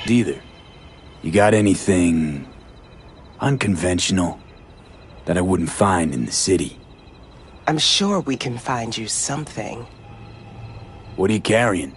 Either. You got anything unconventional that I wouldn't find in the city? I'm sure we can find you something. What are you carrying?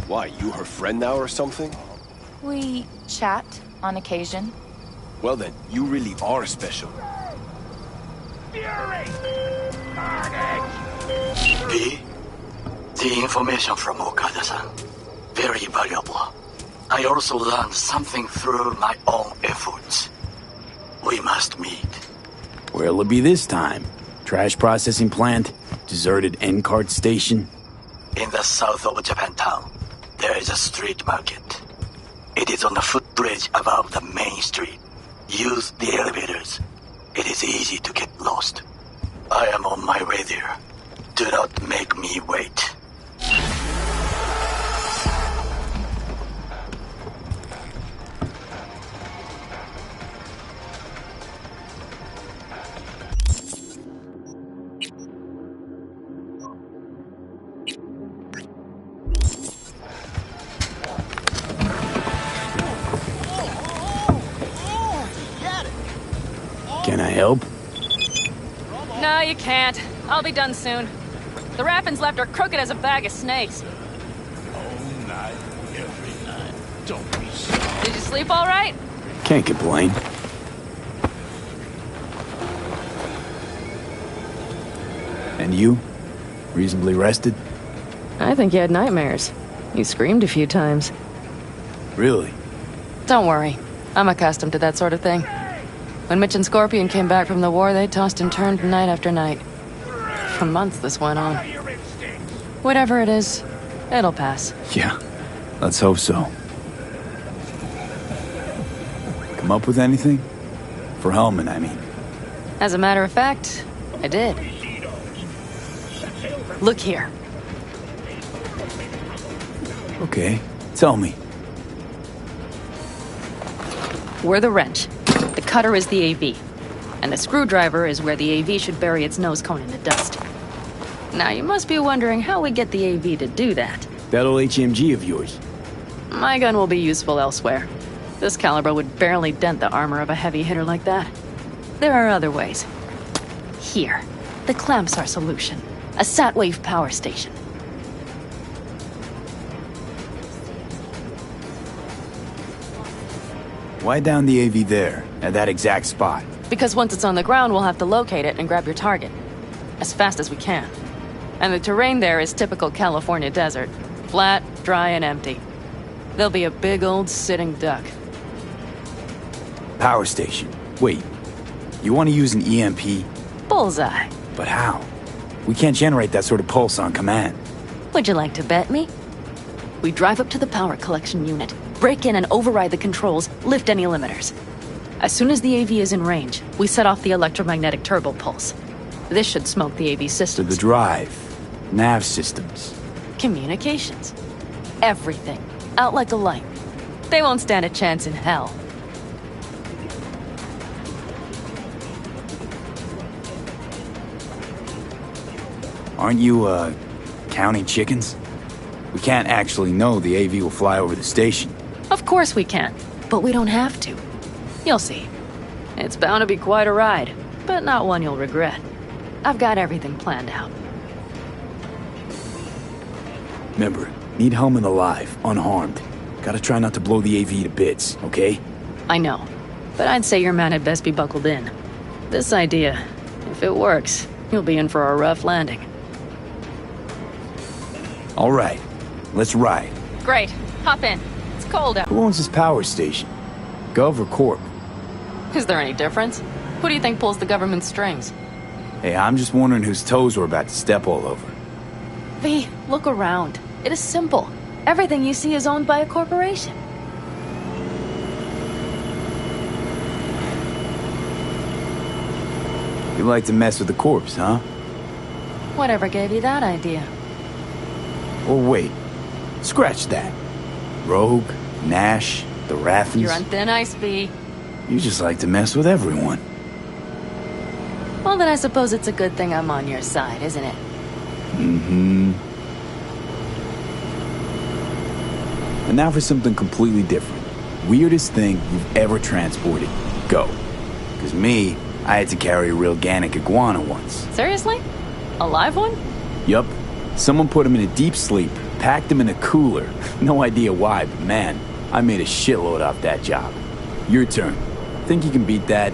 Why, you her friend now or something? We chat on occasion. Well then, you really are special. Fury! Carnage! The information from Okada-san, very valuable. I also learned something through my own efforts. We must meet. Where'll it be this time? Trash processing plant? Deserted N-cart station? In the south of Japantown, there is a street market. It is on the footbridge above the main street. Use the elevators. It is easy to get lost. I am on my way there. Do not make me wait. Can I help? No, you can't. I'll be done soon. The Raffins left are crooked as a bag of snakes. All night, every night. Don't be sorry. Did you sleep all right? Can't complain. And you? Reasonably rested? I think you had nightmares. You screamed a few times. Really? Don't worry. I'm accustomed to that sort of thing. When Mitch and Scorpion came back from the war, they tossed and turned night after night. For months this went on. Whatever it is, it'll pass. Yeah, let's hope so. Come up with anything? For Hellman, I mean. As a matter of fact, I did. Look here. Okay, tell me. We're the wrench. The cutter is the AV. And the screwdriver is where the AV should bury its nose cone in the dust. Now, you must be wondering how we get the AV to do that. That old HMG of yours. My gun will be useful elsewhere. This caliber would barely dent the armor of a heavy hitter like that. There are other ways. Here, the clamps are solution. A sat-wave power station. Why down the AV there, at that exact spot? Because once it's on the ground, we'll have to locate it and grab your target. As fast as we can. And the terrain there is typical California desert. Flat, dry, and empty. There'll be a big old sitting duck. Power station. Wait, you want to use an EMP? Bullseye. But how? We can't generate that sort of pulse on command. Would you like to bet me? We drive up to the power collection unit, break in and override the controls, lift any limiters. As soon as the AV is in range, we set off the electromagnetic turbo pulse. This should smoke the AV So systems. the drive, nav systems. Communications. Everything. Out like a light. They won't stand a chance in hell. Aren't you, counting chickens? We can't actually know the AV will fly over the station. Of course we can, but we don't have to. You'll see. It's bound to be quite a ride, but not one you'll regret. I've got everything planned out. Remember, need Hellman alive, unharmed. Gotta try not to blow the AV to bits, okay? I know, but I'd say your man had best be buckled in. This idea, if it works, you'll be in for a rough landing. All right, let's ride. Great. Hop in. It's cold out. Who owns this power station? Gov or Corp? Is there any difference? Who do you think pulls the government's strings? Hey, I'm just wondering whose toes we're about to step all over. V, look around. It is simple. Everything you see is owned by a corporation. You like to mess with the corpse, huh? Whatever gave you that idea? Or wait, scratch that. Rogue, Nash, the Raffens. You're on thin ice, V. You just like to mess with everyone. Well, then I suppose it's a good thing I'm on your side, isn't it? Mm-hmm. And now for something completely different. Weirdest thing you've ever transported. Go. Because me, I had to carry a real Gannic iguana once. Seriously? A live one? Yup. Someone put him in a deep sleep, packed him in a cooler. No idea why, but man, I made a shitload off that job. Your turn. Think you can beat that?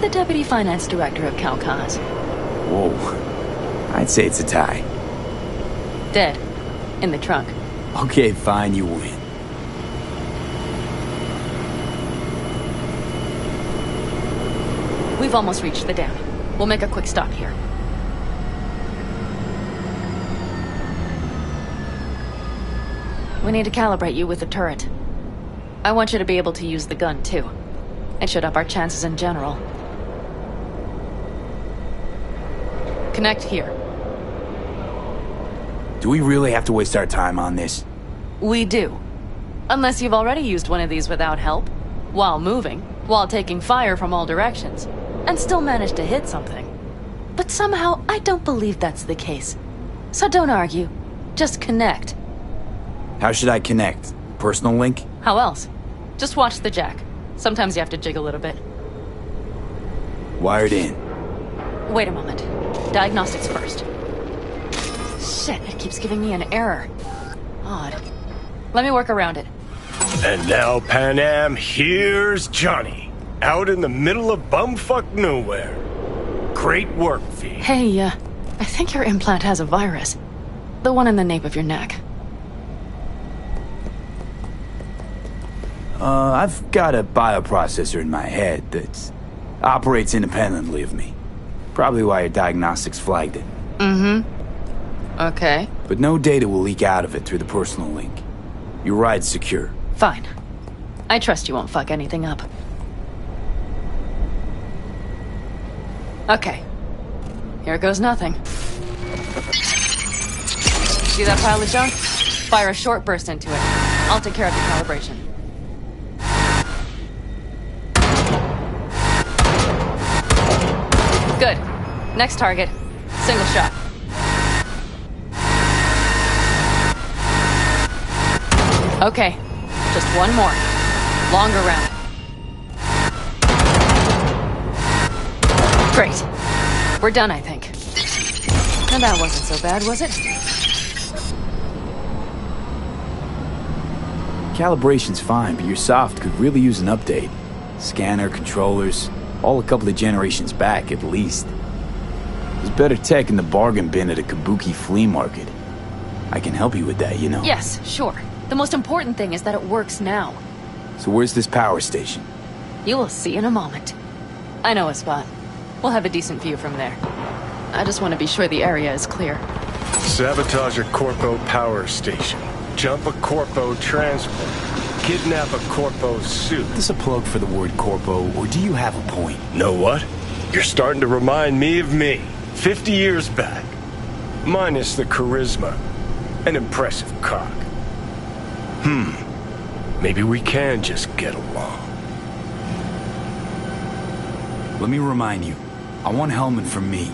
The deputy finance director of Calcas. Whoa. I'd say it's a tie. Dead. In the trunk. Okay, fine, you win. We've almost reached the dam. We'll make a quick stop here. We need to calibrate you with the turret. I want you to be able to use the gun, too. It should up our chances in general. Connect here. Do we really have to waste our time on this? We do. Unless you've already used one of these without help, while moving, while taking fire from all directions, and still managed to hit something. But somehow, I don't believe that's the case. So don't argue. Just connect. How should I connect? Personal link? How else? Just watch the jack. Sometimes you have to jig a little bit. Wired in. Wait a moment. Diagnostics first. Shit, it keeps giving me an error. Odd. Let me work around it. And now, Pan Am, here's Johnny. Out in the middle of bumfuck nowhere. Great work, V. Hey, I think your implant has a virus. The one in the nape of your neck. I've got a bioprocessor in my head that operates independently of me. Probably why your diagnostics flagged it. Mm-hmm. Okay. But no data will leak out of it through the personal link. Your ride's secure. Fine. I trust you won't fuck anything up. Okay. Here goes nothing. See that pile of junk? Fire a short burst into it. I'll take care of the calibration. Good. Next target. Single shot. Okay. Just one more. Longer round. Great. We're done, I think. Now that wasn't so bad, was it? Calibration's fine, but your soft could really use an update. Scanner, controllers, all a couple of generations back at least. There's better tech in the bargain bin at a Kabuki flea market. I can help you with that, you know. Yes, sure. The most important thing is that it works now. So where's this power station? You will see in a moment. I know a spot. We'll have a decent view from there. I just want to be sure the area is clear. Sabotage a Corpo power station. Jump a Corpo transport. Kidnap a Corpo suit. Is this a plug for the word corpo, or do you have a point? Know what? You're starting to remind me of me, 50 years back. Minus the charisma. An impressive cock. Maybe we can just get along. Let me remind you, I want Hellman from me.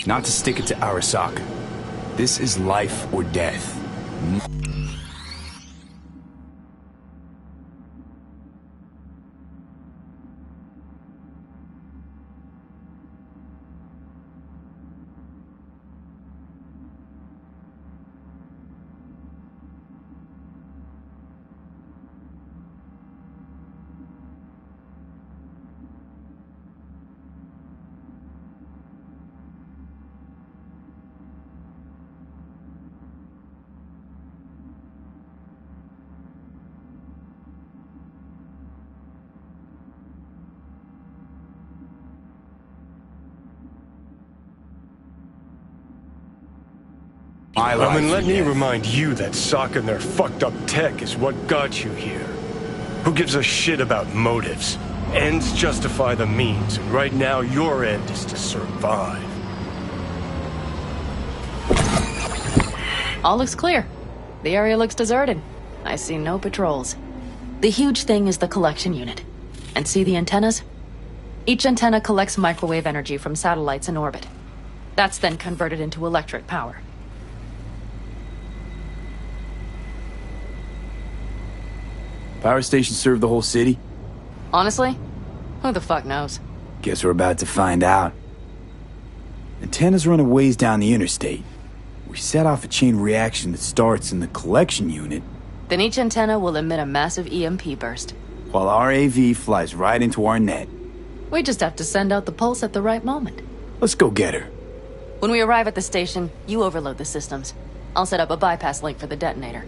Not to stick it to Arasaka. This is life or death. Let me remind you that socking their fucked up tech is what got you here. Who gives a shit about motives? Ends justify the means, and right now your end is to survive. All looks clear. The area looks deserted. I see no patrols. The huge thing is the collection unit. And see the antennas? Each antenna collects microwave energy from satellites in orbit. That's then converted into electric power. Power station serve the whole city? Honestly? Who the fuck knows? Guess we're about to find out. Antennas run a ways down the interstate. We set off a chain reaction that starts in the collection unit, Then each antenna will emit a massive EMP burst. while our AV flies right into our net. We just have to send out the pulse at the right moment. Let's go get her. When we arrive at the station, you overload the systems. I'll set up a bypass link for the detonator.